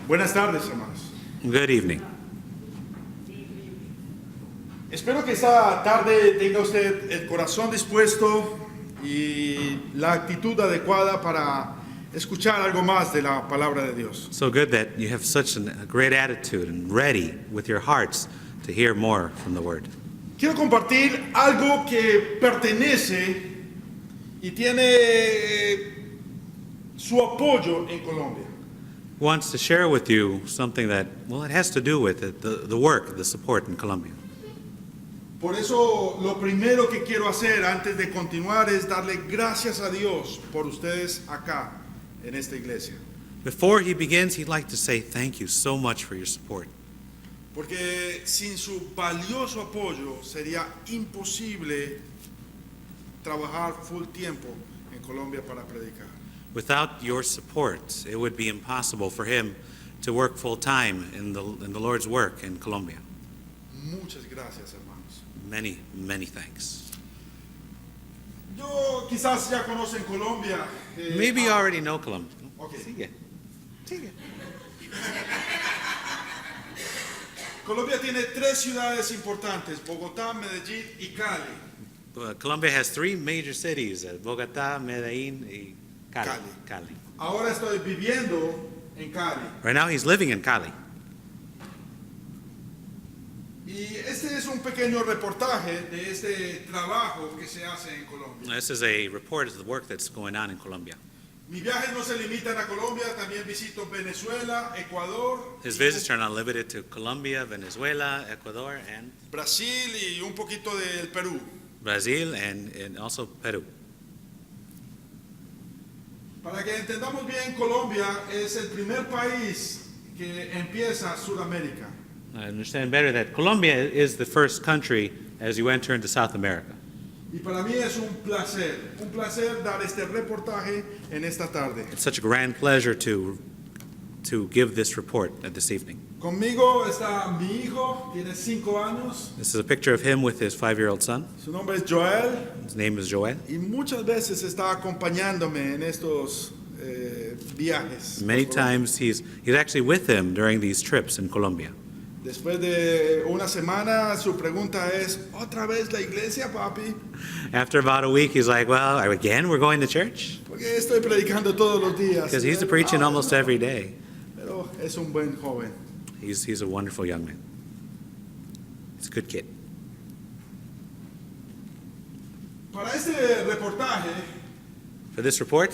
Buenas tardes, hermanos. Good evening. Espero que esta tarde tenga usted el corazón dispuesto y la actitud adecuada para escuchar algo más de la palabra de Dios. So good that you have such a great attitude and ready with your hearts to hear more from the Word. Quiero compartir algo que pertenece y tiene su apoyo en Colombia. Wants to share with you something that, well, it has to do with it, the work, the support in Colombia. Por eso lo primero que quiero hacer antes de continuar es darle gracias a Dios por ustedes acá en esta iglesia. Before he begins, he'd like to say thank you so much for your support. Porque sin su valioso apoyo sería imposible trabajar full tiempo en Colombia para predicar. Without your support, it would be impossible for him to work full time in the Lord's work in Colombia. Muchas gracias, hermanos. Many, many thanks. Yo quizás ya conocen Colombia. Maybe you already know Colombia. Okay. Sigue. Colombia tiene tres ciudades importantes: Bogotá, Medellín y Cali. Colombia has three major cities, Bogotá, Medellín, y Cali. Ahora estoy viviendo en Cali. Right now he's living in Cali. Y este es un pequeño reportaje de este trabajo que se hace en Colombia. This is a report of the work that's going on in Colombia. Mis viajes no se limitan a Colombia, también visito Venezuela, Ecuador, His visits are not limited to Colombia, Venezuela, Ecuador, and Brasil y un poquito del Perú. Brazil, and also Peru. Para que entendamos bien, Colombia es el primer país que empieza Sudamérica. I understand better that Colombia is the first country as you enter into South America. Y para mí es un placer dar este reportaje en esta tarde. It's such a grand pleasure to give this report this evening. Conmigo está mi hijo, tiene 5 años. This is a picture of him with his 5-year-old son. Su nombre es Joel. His name is Joel. Y muchas veces está acompañándome en estos viajes. Many times he's actually with him during these trips in Colombia. Después de una semana, su pregunta es, ¿otra vez la iglesia, papi? After about a week, he's like, well, again, we're going to church? Porque estoy predicando todos los días. Because he's preaching almost every day. Pero es un buen joven. He's a wonderful young man. He's a good kid. Para este reportaje, For this report,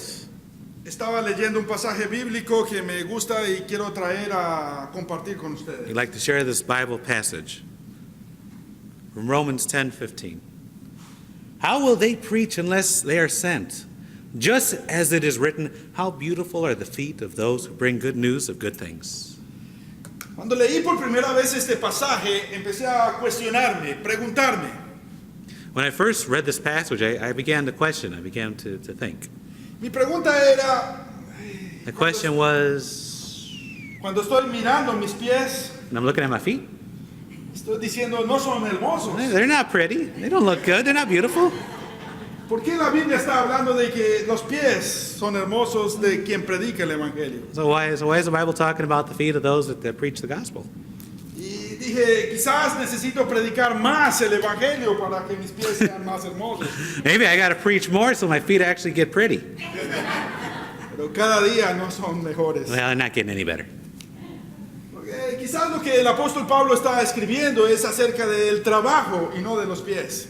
estaba leyendo un pasaje bíblico que me gusta y quiero traer a compartir con ustedes. we'd like to share this Bible passage from Romans 10:15. How will they preach unless they are sent? Just as it is written, how beautiful are the feet of those who bring good news of good things. Cuando leí por primera vez este pasaje, empecé a cuestionarme, preguntarme. When I first read this passage, I began to question, I began to think. Mi pregunta era, The question was, cuando estoy mirando mis pies, and I'm looking at my feet, estoy diciendo, no son hermosos. they're not pretty, they don't look good, they're not beautiful. ¿Por qué la Biblia está hablando de que los pies son hermosos de quien predica el evangelio? So why is the Bible talking about the feet of those that preach the gospel? Y dije, quizás necesito predicar más el evangelio para que mis pies sean más hermosos. Maybe I got to preach more so my feet actually get pretty. Pero cada día no son mejores. Well, they're not getting any better. Porque quizás lo que el apóstol Pablo está escribiendo es acerca del trabajo y no de los pies.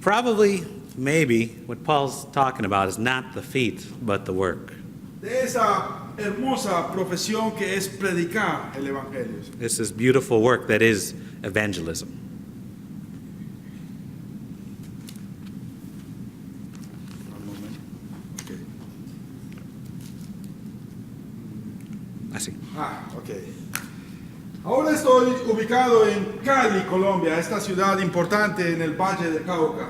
Probably, maybe, what Paul's talking about is not the feet, but the work. De esa hermosa profesión que es predicar el evangelio. This is beautiful work that is evangelism. Okay. Así. Ok. Ahora estoy ubicado en Cali, Colombia, esta ciudad importante en el Valle del Cauca.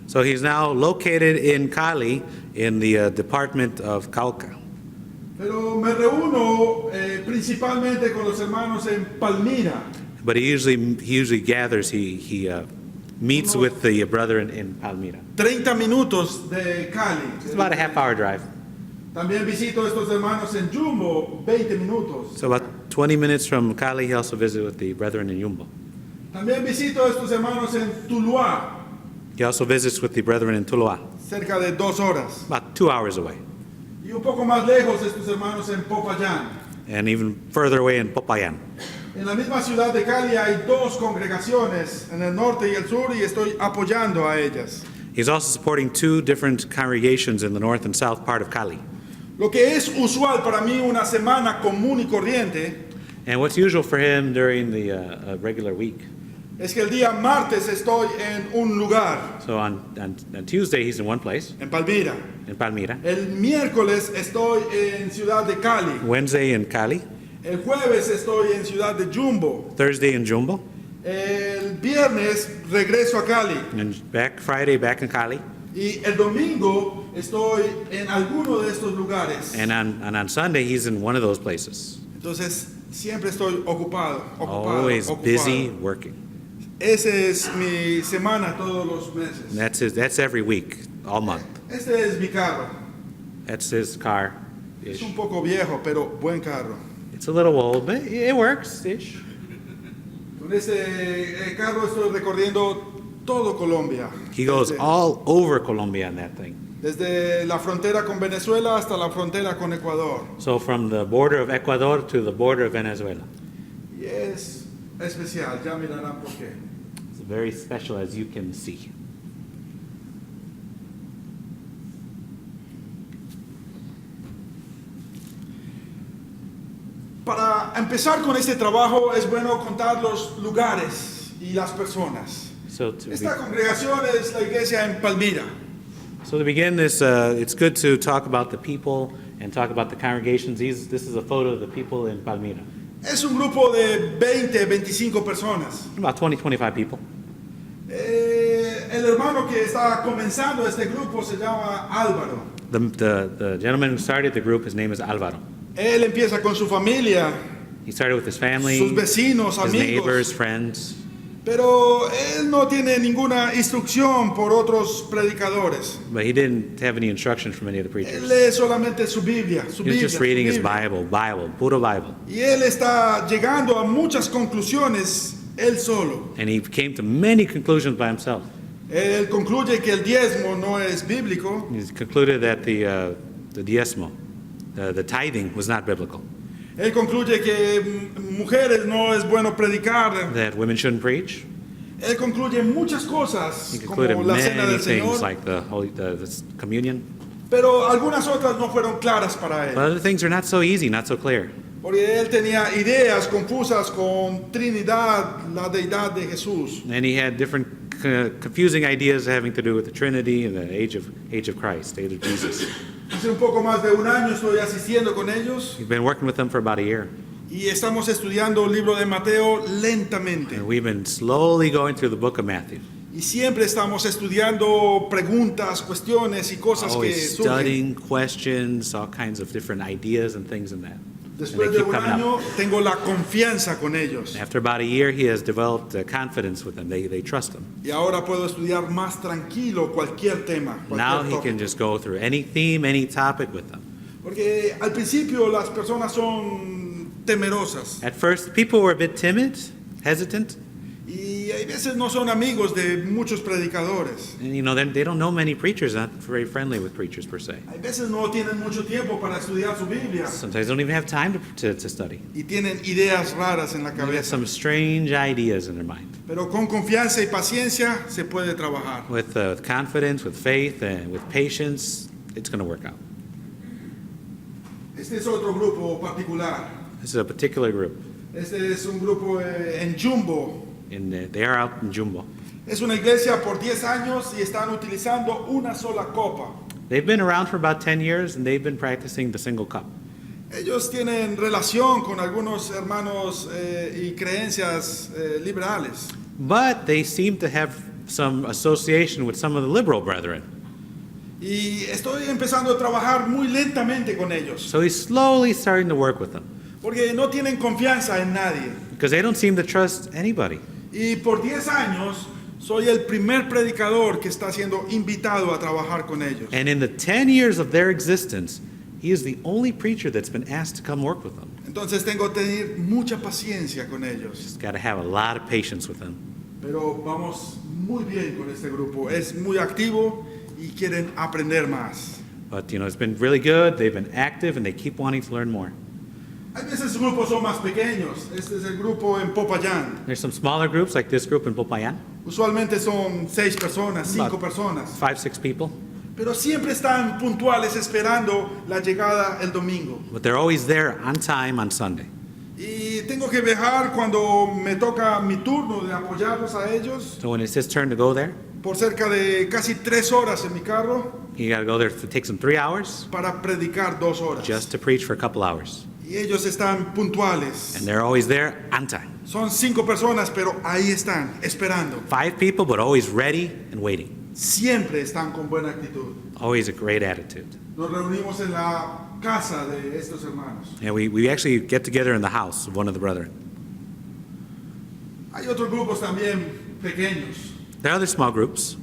So he's now located in Cali in the department of Cauca. Pero me reúno principalmente con los hermanos en Palmira. But he usually gathers, he meets with the brother in Palmira. 30 minutos de Cali. It's about a half-hour drive. También visito a estos hermanos en Jumbo, 20 minutos. So about 20 minutes from Cali, he also visited with the brethren in Yumbo. También visito a estos hermanos en Tuluá, He also visits with the brethren in Tuluá, cerca de 2 horas. about 2 hours away. Y un poco más lejos estos hermanos en Popayán. And even further away in Popayan. En la misma ciudad de Cali hay 2 congregaciones, en el norte y el sur, y estoy apoyando a ellas. He's also supporting 2 different congregations in the north and south part of Cali. Lo que es usual para mí una semana común y corriente And what's usual for him during the regular week. es que el día martes estoy en un lugar, So on Tuesday, he's in one place, en Palmira. in Palmira. El miércoles estoy en Ciudad de Cali. Wednesday in Cali. El jueves estoy en Ciudad de Jumbo. Thursday in Jumbo. El viernes regreso a Cali. And Friday back in Cali. Y el domingo estoy en alguno de estos lugares. And on Sunday, he's in one of those places. Entonces, siempre estoy ocupado. Always busy working. Esa es mi semana todos los meses. And that's every week, all month. Este es mi carro. That's his car. Es un poco viejo, pero buen carro. It's a little old, but it works ish. Con este carro estoy recorriendo todo Colombia. He goes all over Colombia on that thing. Desde la frontera con Venezuela hasta la frontera con Ecuador. So from the border of Ecuador to the border of Venezuela. Y es especial, ya mirarán por qué. It's very special, as you can see. Para empezar con este trabajo es bueno contar los lugares y las personas. Esta congregación es la iglesia en Palmira. So to begin this, it's good to talk about the people and talk about the congregations. This is a photo of the people in Palmira. Es un grupo de 20, 25 personas. About 20, 25 people. El hermano que está comenzando este grupo se llama Álvaro. The gentleman who started the group, his name is Alvaro. Él empieza con su familia, He started with his family, sus vecinos, his neighbors, amigos, friends. pero él no tiene ninguna instrucción por otros predicadores. But he didn't have any instruction from any of the Él preachers. lee solamente su Biblia, He was just reading his Biblia. Bible, puro Bible. Y él está llegando a muchas conclusiones él solo. And he came to many conclusions by himself. Él concluye que el diezmo no es bíblico. He concluded that the diezmo, the tithing, was not biblical. Él concluye que mujeres no es bueno predicar. That women shouldn't preach. Él concluye muchas cosas, He como concluded la cena many del things Señor, like the communion. pero algunas otras no fueron claras para él. But other things are not so easy, not so clear. Porque él tenía ideas confusas con Trinidad, la deidad de Jesús. And he had different confusing ideas having to do with the Trinity and the age of Christ, the age of Jesus. Hace un poco más de un año estoy asistiendo con ellos We've been working with them for about a year. y estamos estudiando el libro de Mateo lentamente. And we've been slowly going through the book of Matthew. Y siempre estamos estudiando preguntas, cuestiones y cosas que Always surgen. studying questions, all kinds of different ideas and things in that. Después And they de keep un coming año up. tengo la confianza con ellos. After about a year, he has developed confidence with them. They trust him. Y ahora puedo estudiar más tranquilo cualquier tema. Now he Cualquier can tópico. just go through any theme, any topic with them. Porque al principio las personas son temerosas. At first, people were a bit timid, hesitant. Y hay veces no son amigos de muchos predicadores. And, you know, they don't know many preachers, not very friendly with preachers per se. Hay veces no tienen mucho tiempo para estudiar su Biblia. Sometimes they don't even have time to study. Y tienen ideas raras en la They have cabeza. some strange ideas in their mind. Pero con confianza y paciencia se puede trabajar. With confidence, with faith, and with patience, it's going to work out. Este es otro grupo particular. This is a particular group. Este es un grupo en Jumbo. They are out in Jumbo. Es una iglesia por 10 años y están utilizando una sola copa. They've been around for about 10 years, and they've been practicing the single cup. Ellos tienen relación con algunos hermanos y creencias liberales. But they seem to have some association with some of the liberal brethren. Y estoy empezando a trabajar muy lentamente con ellos. So he's slowly starting to work with them Porque no tienen confianza en nadie. because they don't seem to trust anybody. Y por 10 años soy el primer predicador que está siendo invitado a trabajar con ellos. And in the 10 years of their existence, He is the only preacher that's been asked to come work with them. Entonces tengo que tener mucha paciencia con ellos. Just got to have a lot of patience with them. Pero vamos muy bien con este grupo. Es muy activo y quieren aprender más. But, it's been really good. They've been active, and they keep wanting to learn more. Hay veces grupos son más pequeños. Este es el grupo en Popayán. There's some smaller groups, like this group in Popayan, Usualmente son 6 personas, 5 personas. 5, 6 people. Pero siempre están puntuales esperando la llegada el domingo. But they're always there on time on Sunday. Y tengo que viajar cuando me toca mi turno de apoyarlos a ellos So when it's his turn to go there, por cerca de casi 3 horas en mi carro you got to go there. It takes him 3 hours para predicar 2 horas. just to preach for a couple hours. Y ellos están puntuales. And they're always there on time. Son 5 personas, pero ahí están, esperando. 5 people, but always ready and waiting. Siempre están con buena actitud. Always a great attitude. Nos reunimos en la casa de estos hermanos. And we actually get together in the house of one of the brethren. Hay otros grupos también pequeños. There are other small groups.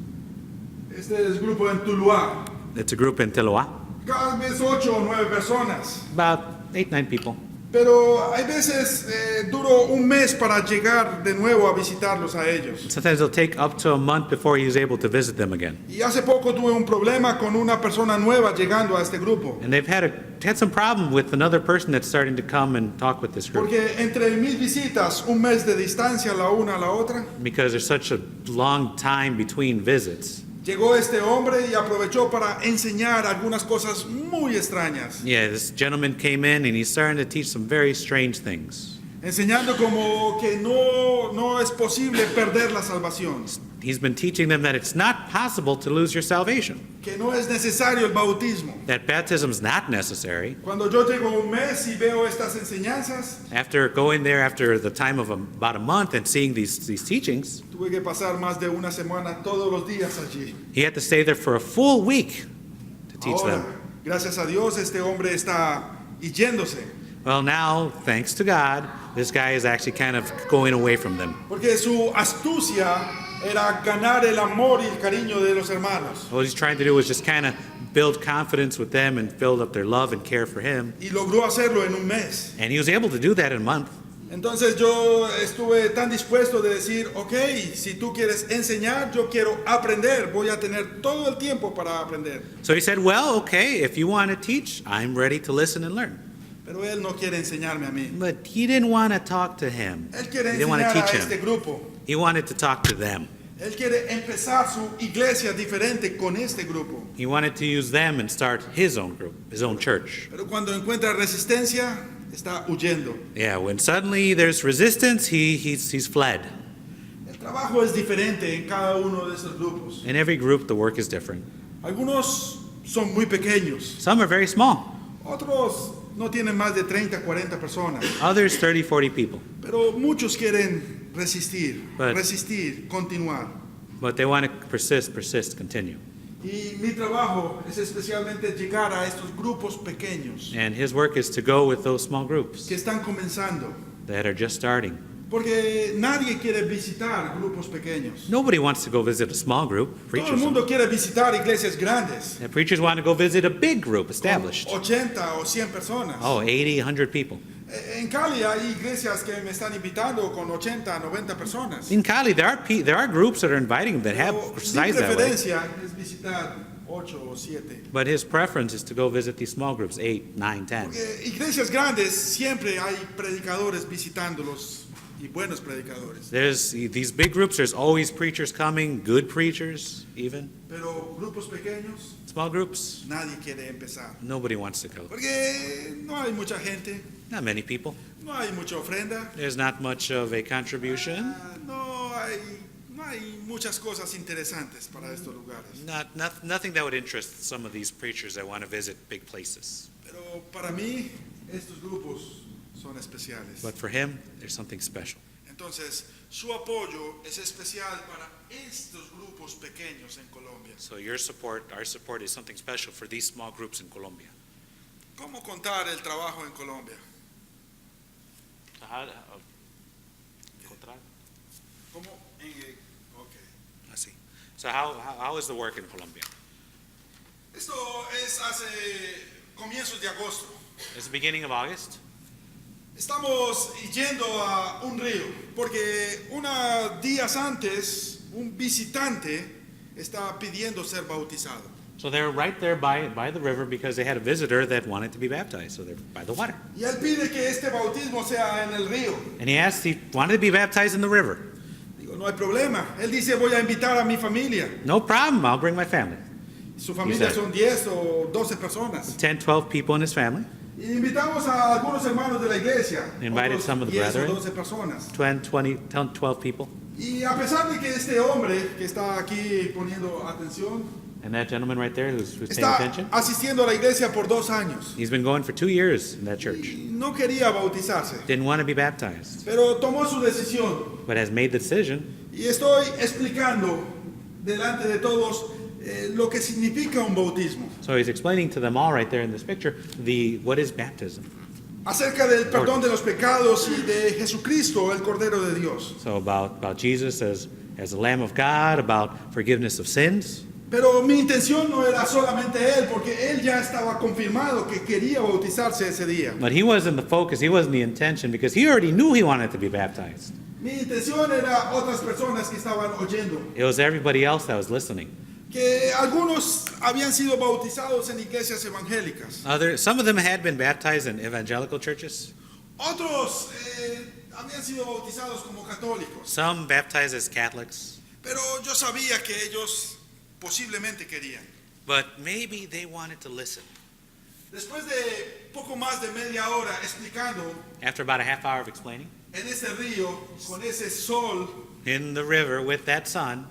Este es el grupo en Tuluá. It's a group in Teloa, Cada vez 8 o 9 personas. about 8, 9 people. Pero hay veces duro un mes para llegar de nuevo a visitarlos a ellos. Sometimes it'll take up to a month before he's able to visit them again. Y hace poco tuve un problema con una persona nueva llegando a este grupo. And they've had some problem with another person that's starting to come and talk with this group. Porque entre mis visitas, un mes de distancia la una a la otra, Because there's such a long time between visits. llegó este hombre y aprovechó para enseñar algunas cosas muy extrañas. Yeah, this gentleman came in and he's starting to teach some very strange things. Enseñando como que no es posible perder la salvación. He's been teaching them that it's not possible to lose your salvation, Que no es necesario el bautismo. that baptism's not necessary. Cuando yo llego un mes y veo estas enseñanzas, After going there after the time of about a month and seeing these teachings, tuve que pasar más de una semana todos los días allí. he had to stay there for a full week to teach Ahora, them. gracias a Dios, este hombre está yéndose. Well, now, thanks to God, this guy is actually kind of going away from them. Porque su astucia era ganar el amor y el cariño de los hermanos. What he's trying to do is just kind of build confidence with them and build up their love and care for him. Y logró hacerlo en un mes. And he was able to do that in a month. Entonces yo estuve tan dispuesto de decir, ok, si tú quieres enseñar, yo quiero aprender. Voy a tener todo el tiempo para aprender. So he said, well, okay, if you want to teach, I'm ready to listen and learn. Pero él no quiere enseñarme a mí. But he didn't want to talk to him. Él quiere He didn't want to enseñar a teach este him. grupo. He wanted to talk to them. Él quiere empezar su iglesia diferente con este grupo. He wanted to use them and start his own group, his own church. Pero cuando encuentra resistencia, está huyendo. Yeah, when suddenly there's resistance, he's fled. El trabajo es diferente en cada uno de estos grupos. In every group, the work is different. Algunos son muy pequeños. Some are very small. Otros no tienen más de 30, 40 personas. Others, 30, 40 people. Pero muchos quieren resistir, But- continuar. But they want to persist, continue. Y mi trabajo es especialmente llegar a estos grupos pequeños And his work is to go with those small groups que están comenzando. that are just starting. Porque nadie quiere visitar grupos pequeños. Nobody wants to go visit a small group. Todo el Preachers, mundo quiere visitar iglesias grandes, and preachers want to go visit a big group, con established. 80 o 100 personas. Oh, 80, 100 people. En Cali hay iglesias que me están invitando con 80, 90 personas. In Cali, there are groups that are inviting them that have Pero mi size that way. preferencia es visitar 8 o 7. But his preference is to go visit these small groups, 8, 9, 10. Porque iglesias grandes siempre hay predicadores visitándolos y buenos predicadores. There's these big groups, there's always preachers coming, good preachers even. Pero grupos pequeños, Small groups, nadie quiere empezar. nobody wants to go. Porque no hay mucha gente, Not many people. no hay mucha ofrenda, There's not much of a contribution. no hay muchas cosas interesantes para estos lugares. Nothing that would interest some of these preachers that want to visit big places. Pero para mí, estos grupos son especiales. But for him, there's something special. Entonces, su apoyo es especial para estos grupos pequeños en Colombia. So your support, our support is something special for these small groups in Colombia. ¿Cómo contar el trabajo en Colombia? ¿Cómo? Ok. Así. So how is the work in Colombia? Esto es hace comienzos de agosto. It's the beginning of August. Estamos yendo a un río porque unos días antes un visitante está pidiendo ser bautizado. So they're right there by the river because they had a visitor that wanted to be baptized. So they're by the water. Y él pide que este bautismo sea en el río. And he wanted to be baptized in the river. Digo, no hay problema. Él dice, voy a invitar a mi familia. No problem, I'll bring my family. Su familia son 10 o 12 personas. 10, 12 people in his family. Y invitamos a algunos hermanos de la iglesia. Invited some of the 10 brethren. o 12 personas. 12 people. Y a pesar de que este hombre que está aquí poniendo atención, And that gentleman right there who's paying está attention, asistiendo a la iglesia por 2 años. he's been going for 2 years in that church. Y no quería bautizarse, Didn't want to be baptized, pero tomó su decisión. but has made the decision. Y estoy explicando delante de todos lo que significa un bautismo. So he's explaining to them all right there in this picture what is baptism. Acerca del perdón de los pecados y de Jesucristo, el Cordero de Dios. So about Jesus as the Lamb of God, about forgiveness of sins. Pero mi intención no era solamente él, porque él ya estaba confirmado que quería bautizarse ese día. But he wasn't the focus, he wasn't the intention, because he already knew he wanted to be baptized. Mi intención era otras personas que estaban oyendo. It was everybody else that was listening. Que algunos habían sido bautizados en iglesias evangélicas. Some of them had been baptized in evangelical churches. Otros habían sido bautizados como católicos. Some baptized as Catholics. Pero yo sabía que ellos posiblemente querían. But maybe they wanted to listen. Después de poco más de media hora explicando After about a half hour of explaining, en ese río con ese sol, in the river with that sun,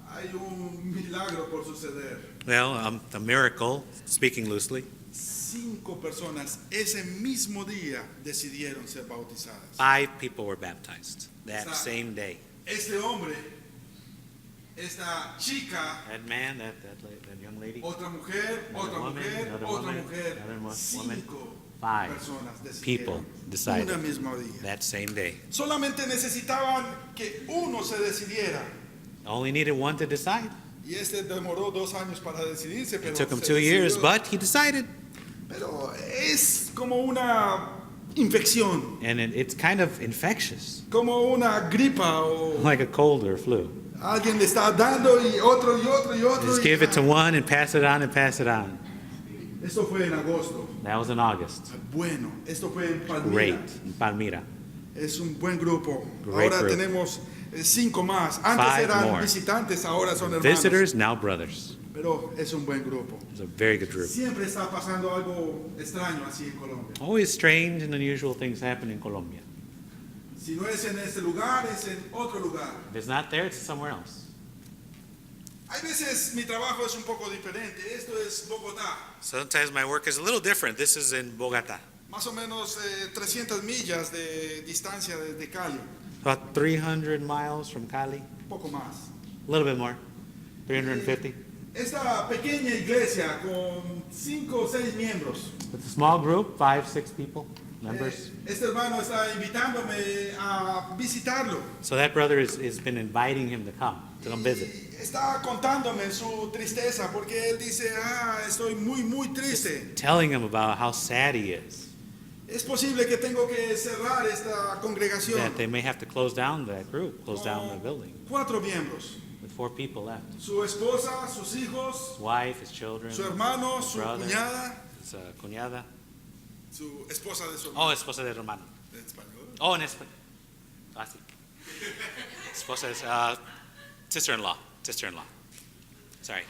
hay un milagro por suceder. well, a miracle, speaking loosely, 5 personas ese mismo día decidieron ser bautizadas. 5 people were baptized that Exacto. same day. Este hombre, esta chica, That man, that young lady, otra mujer, Another otra woman, mujer, another otra woman, mujer, another woman, 5 5 personas people decidieron decided una misma día. that same day. Solamente necesitaban que uno se decidiera. Only needed one to decide. Y este demoró 2 años para decidirse, pero It took him se 2 years, decidió. but he decided. Pero es como una infección, And it's kind of infectious, como una gripa o like a cold or flu. alguien le está dando y otro y otro y otro. Just y- give it to one and pass it on and pass it on. Esto fue en agosto. That was in August. Bueno, esto fue en Palmira. Great. In Palmira. Es un buen grupo. Great Ahora group. tenemos 5 más. Antes 5 eran more. visitantes, ahora son hermanos. Visitors, now brothers. Pero es un buen grupo. It's a very good group. Siempre está pasando algo extraño así en Colombia. Always strange and unusual things happen in Colombia. Si no es en este lugar, es en otro lugar. If it's not there, it's somewhere else. Hay veces mi trabajo es un poco diferente. Esto es Bogotá. Sometimes my work is a little different. This is in Bogota. Más o menos 300 millas de distancia desde Cali. About 300 miles from Cali. Un poco más. A little bit more. 350. Esta pequeña iglesia con 5 o 6 miembros. It's a small group, 5, 6 people, members. Este hermano está invitándome a visitarlo. So that brother has been inviting him to come visit. Y está contándome su tristeza porque él dice, estoy muy triste. Telling him about how sad he is. Es posible que tengo que cerrar esta congregación. That they may have to close down that group, close down the building. 4 miembros. With 4 people left. Su esposa, sus hijos, His wife, his children, su hermano, su brother, cuñada, his cuñada. su esposa de su hermano. Oh, esposa del hermano. En español. Oh, en español. Ah, sí. Esposa es sister-in-law. Sister-in-law. Sorry.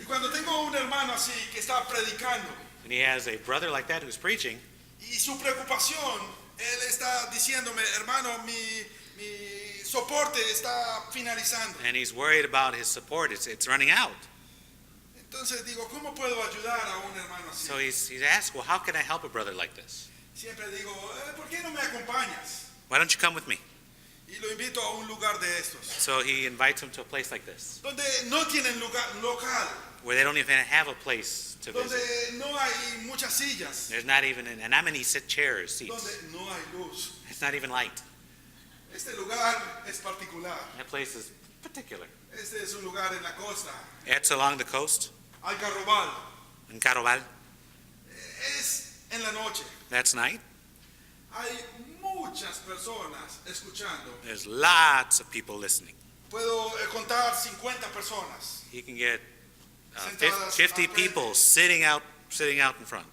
Y cuando tengo un hermano así que está predicando And he has a brother like that who's preaching, y su preocupación, él está diciéndome, hermano, mi soporte está finalizando. and he's worried about his support. It's running out. Entonces digo, ¿cómo puedo ayudar a un hermano así? So he's asked, well, how can I help a brother like this? Siempre digo, ¿por qué no me acompañas? Why don't you come with me? Y lo invito a un lugar de estos, So he invites him to a place like this, donde no tienen lugar local, where they don't even have a place to donde visit. no hay muchas sillas, There's not even an amenities, sit chairs, seats. donde no hay luz. It's not even light. Este lugar es particular. That place is particular. Este es un lugar en la costa, It's along the coast. Algarrobal. En Carobal, es en la noche. that's night. Hay muchas personas escuchando. There's lots of people listening. Puedo contar 50 personas. You can get Sentadas 50 al frente. people sitting out in front.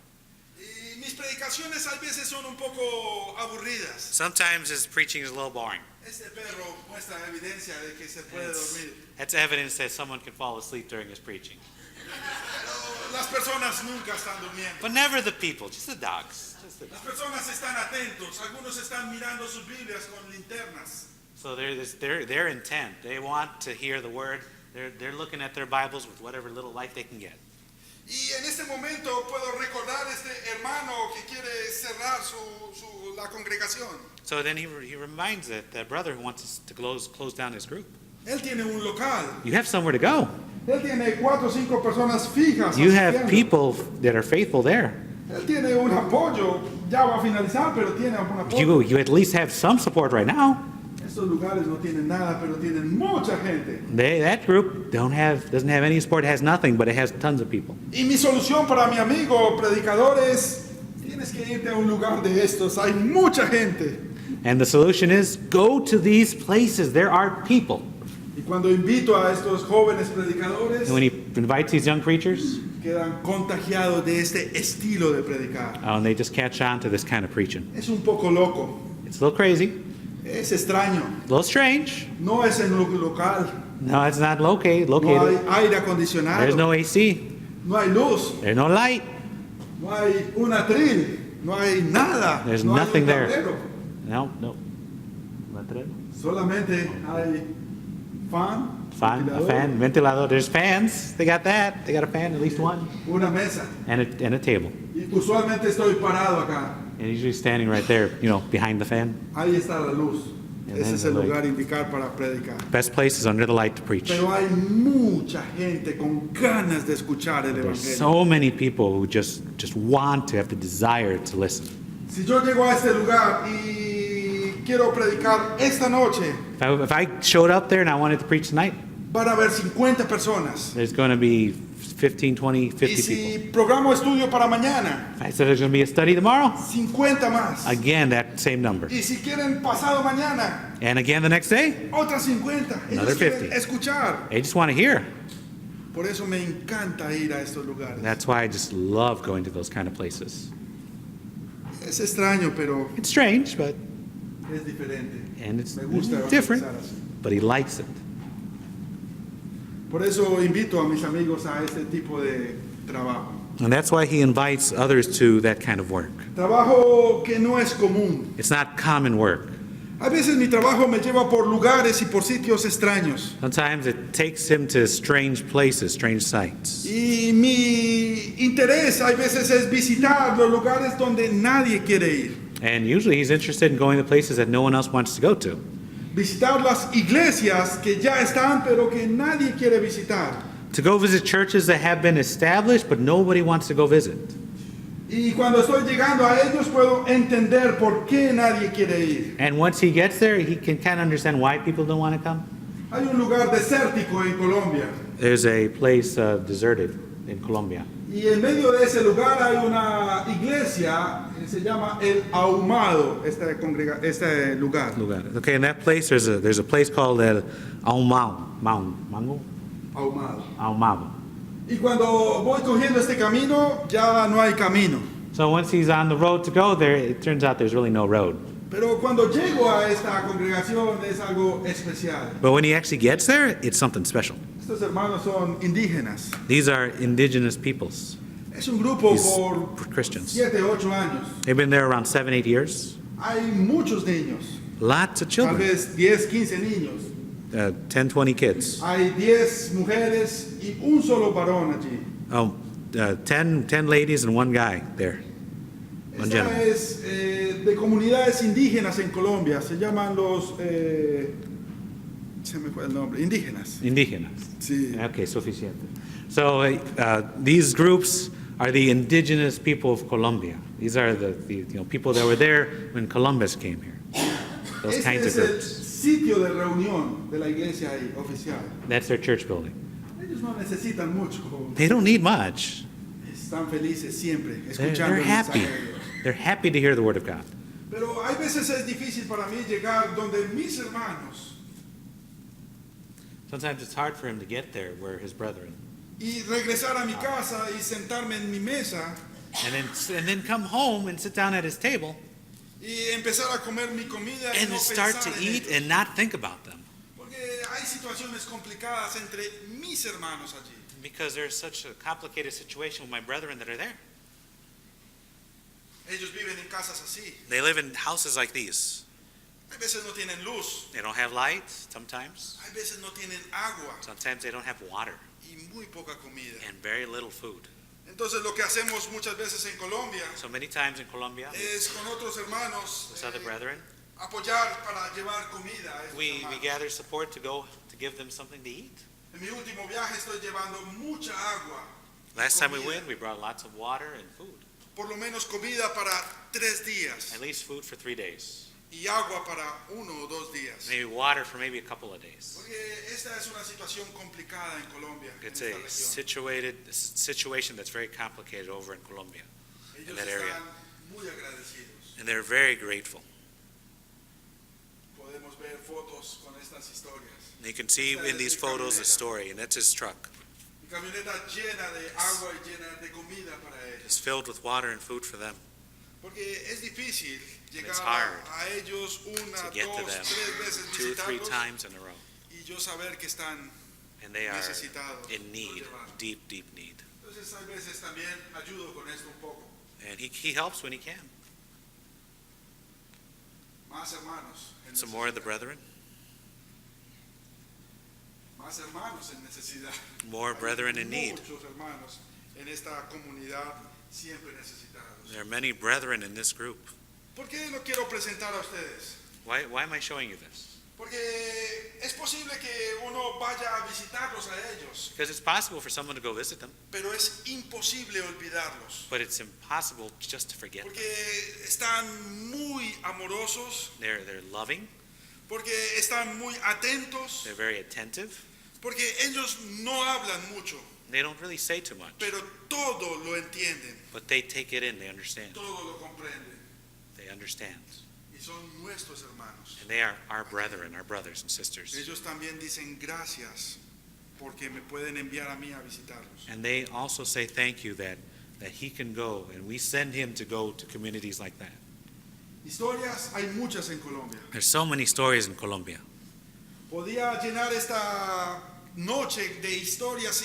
Y mis predicaciones a veces son un poco aburridas. Sometimes his preaching is a little boring. Este perro muestra evidencia de que se puede dormir. That's evidence that someone can fall asleep during his preaching. Pero las personas nunca están durmiendo. But never the people, just the dogs. Las personas están atentos. Algunos están mirando sus Biblias con linternas. So they're intent. They want to hear the word. They're looking at their Bibles with whatever little light they can get. Y en este momento puedo recordar este hermano que quiere cerrar la congregación. So then he reminds that brother who wants us to close down his group. Él tiene un local. You have somewhere to go. Él tiene 4 o 5 personas fijas. You have asistiendo. people that are faithful there. Él tiene un apoyo. Ya va a finalizar, pero tiene un apoyo. You at least have some support right now. Estos lugares no tienen nada, pero tienen mucha gente. That group doesn't have any support, has nothing, but it has tons of people. Y mi solución para mi amigo predicador es, tienes que irte a un lugar de estos. Hay mucha gente. And the solution is go to these places. There are people. Y cuando invito a estos jóvenes predicadores, And when he invites these young preachers, quedan contagiados de este estilo de predicar. and they just catch on to this kind of preaching. Es un poco loco, It's a little crazy, es extraño, a little strange. no es en lo local, No, it's not located. no hay aire There's acondicionado, no AC. no hay luz, There's no light. no hay un atril, no hay nada, There's no hay nothing un there. tablero. No. Solamente hay fan, Fan, a ventilador, fan, ventilador. There's fans. They got that. They got a fan, at least one, una mesa. and a table. Y usualmente estoy parado acá. And usually standing right there, behind the fan. Ahí está la luz. And Ese then es el the light. lugar indicado para predicar. Best place is under the light to preach. Pero hay mucha gente con ganas de escuchar el There's evangelio. so many people who just want to have the desire to listen. Si yo llego a este lugar y quiero predicar esta noche, If I showed up there and I wanted to preach tonight, van a haber 50 personas. there's going to be 15, 20, Y 50 people. si programo estudio para mañana, If I said there's going to be a study tomorrow, 50 más. again, that same number. Y si quieren pasado mañana, And again the next day, otras 50. Another Ellos quieren 50. escuchar. they just want to hear. Por eso me encanta ir a estos lugares. That's why I just love going to those kind of places. Es extraño, pero It's strange, but es diferente. and it's Me gusta different, evangelizar así. but he likes it. Por eso invito a mis amigos a este tipo de trabajo. And that's why he invites others to that kind of work. Trabajo que no es común. It's not common work. A veces mi trabajo me lleva por lugares y por sitios extraños. Sometimes it takes him to strange places, strange sights. Y mi interés a veces es visitar los lugares donde nadie quiere ir. And usually he's interested in going to places that no one else wants to go to. Visitar las iglesias que ya están pero que nadie quiere visitar. To go visit churches that have been established, but nobody wants to go visit. Y cuando estoy llegando a ellos puedo entender por qué nadie quiere ir. And once he gets there, he can kind of understand why people don't want to come. Hay un lugar desértico en Colombia. There's a place deserted in Colombia. Y en medio de ese lugar hay una iglesia que se llama El Ahumado, este lugar. Okay, in that place, there's a place called El Ahumado. Ahumado. Y cuando voy cogiendo este camino, ya no hay camino. So once he's on the road to go there, it turns out there's really no road. Pero cuando llego a esta congregación es algo especial. But when he actually gets there, it's something special. Estos hermanos son indígenas. These are indigenous peoples. Es un grupo These por Christians. 7, 8 años. They've been there around 7, 8 years. Hay muchos niños, Lots of tal children. vez 10, 15 niños. 10, 20 kids. Hay 10 mujeres y un solo varón allí. 10 ladies and one guy there. One Esta gentleman. es de comunidades indígenas en Colombia. Se llaman los... se me fue el nombre. Indígenas. Indígenas. Sí. Okay, suficiente. So these groups are the indigenous people of Colombia. These are the people that were there when Columbus came here. Those Este kinds of es el groups. sitio de reunión de la iglesia ahí, oficial. That's their church building. Ellos no necesitan mucho. They don't need much. Es están felices siempre They're escuchando el happy. mensaje de Dios. They're happy to hear the word of God. Pero hay veces es difícil para mí llegar donde mis hermanos Sometimes it's hard for him to get there where his brethren. y regresar a mi casa y sentarme en mi mesa And then come home and sit down at his table y empezar a comer mi comida y and no start pensar to en eat ellos. and not think about them. Porque hay situaciones complicadas entre mis hermanos allí. Because there's such a complicated situation with my brethren that are there. Ellos viven en casas así. They live in houses like these. Hay veces no tienen luz. They don't have light sometimes. Hay veces no tienen agua Sometimes they don't have water y muy poca comida. and very little food. Entonces lo que hacemos muchas veces en Colombia So many times in Colombia, es con otros hermanos with other brethren, apoyar para llevar comida a estos we hermanos. gather support to go to give them something to eat. En mi último viaje estoy llevando mucha agua. Last time we Comida. went, we brought lots of water and food. Por lo menos comida para 3 días At least food for 3 days. y agua para 1 o 2 días. Maybe water for maybe a couple of days. Porque esta es una situación complicada en Colombia, en It's esta a región. situation that's very complicated over in Colombia. Ellos that area. están muy agradecidos. And they're very grateful. Podemos ver fotos con estas historias. And you can see in these photos the story, and that's his truck. Mi camioneta llena de agua y llena de comida para ellos. It's filled with water and food for them. Porque es difícil llegar it's hard a ellos To una, get to 2, them 3 veces 2 or 3 visitarlos times in a row. y yo saber que están And they are necesitados. in need, los llevar. deep, deep need. Entonces a veces también ayudo con esto un poco. And he helps when he can. Más hermanos en Some more of the necesidad. brethren, Más hermanos en necesidad. more Hay brethren in need. Muchos hermanos en esta comunidad siempre necesitados. There are many brethren in this group. ¿Por qué lo quiero presentar a ustedes? Why am I showing you this? Porque es posible que uno vaya a visitarlos a ellos, Because it's possible for someone to go visit them, pero es imposible olvidarlos. but it's impossible just to forget them. Porque están muy amorosos, They're loving, porque están muy atentos, they're very attentive. porque ellos no hablan mucho, They don't really say too much, pero todo lo entienden, but they take it in, they understand. todo lo comprenden. They understand. Y son nuestros hermanos. And they are our brethren, our brothers and sisters. Ellos también dicen gracias porque me pueden enviar a mí a visitarlos. And they also say thank you that he can go, and we send him to go to communities like that. Historias hay muchas en Colombia. There's so many stories in Colombia. Podía llenar esta noche de historias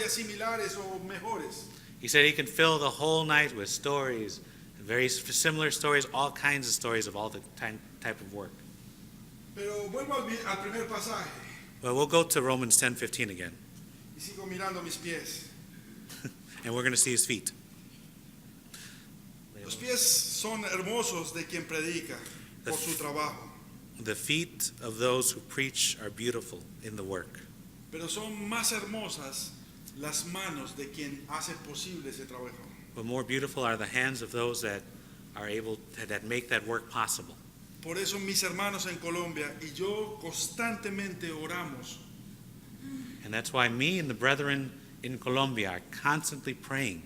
similares o mejores. He said he can fill the whole night with stories, very similar stories, all kinds of stories of all the type of work. Pero vuelvo al primer pasaje But we'll go to Romans 10:15 again, y sigo mirando mis pies. and we're going to see his feet. Los pies son hermosos de quien predica por su trabajo, The feet of those who preach are beautiful in the work, pero son más hermosas las manos de quien hace posible ese trabajo. but more beautiful are the hands of those that are able that make that work possible. Por eso mis hermanos en Colombia y yo constantemente oramos And that's why me and the brethren in Colombia are constantly praying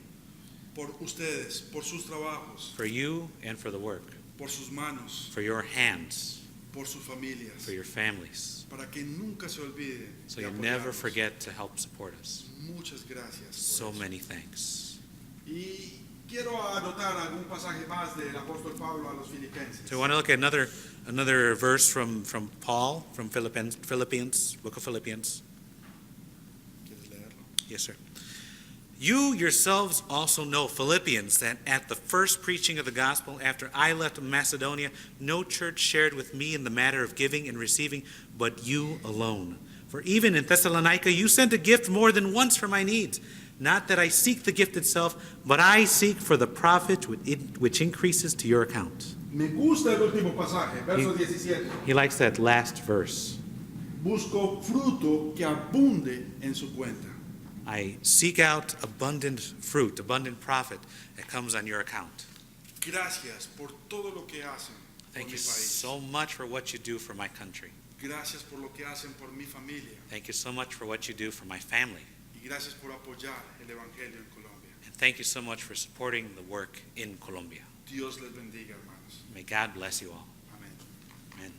por ustedes, por sus trabajos, for you and for the work, por sus manos, for your hands, por sus familias, for your families, para que nunca se olviden so de you never apoyarnos. forget to help support us. Muchas gracias. So Por eso. many thanks. Y quiero anotar algún pasaje más del apóstol Pablo a los filipenses. So I want to look at another verse from Paul, from Philippians, book of Philippians. ¿Quieres leerlo? Yes, sir. You yourselves also know, Philippians, that at the first preaching of the gospel, after I left Macedonia, no church shared with me in the matter of giving and receiving, but you alone. For even in Thessalonica, you sent a gift more than once for my needs. Not that I seek the gift itself, but I seek for the profit which increases to your account. Me gusta el último pasaje, verso 17. He likes that last verse. Busco fruto que abunde en su cuenta. I seek out abundant fruit, abundant profit that comes on your account. Gracias por todo lo que hacen por Thank mi you país. so much for what you do for my country. Gracias por lo que hacen por mi familia. Thank you so much for what you do for my family. Y gracias por apoyar el Evangelio en Colombia. And thank you so much for supporting the work in Colombia. Dios les bendiga, hermanos. May God bless you all. Amén. Amen.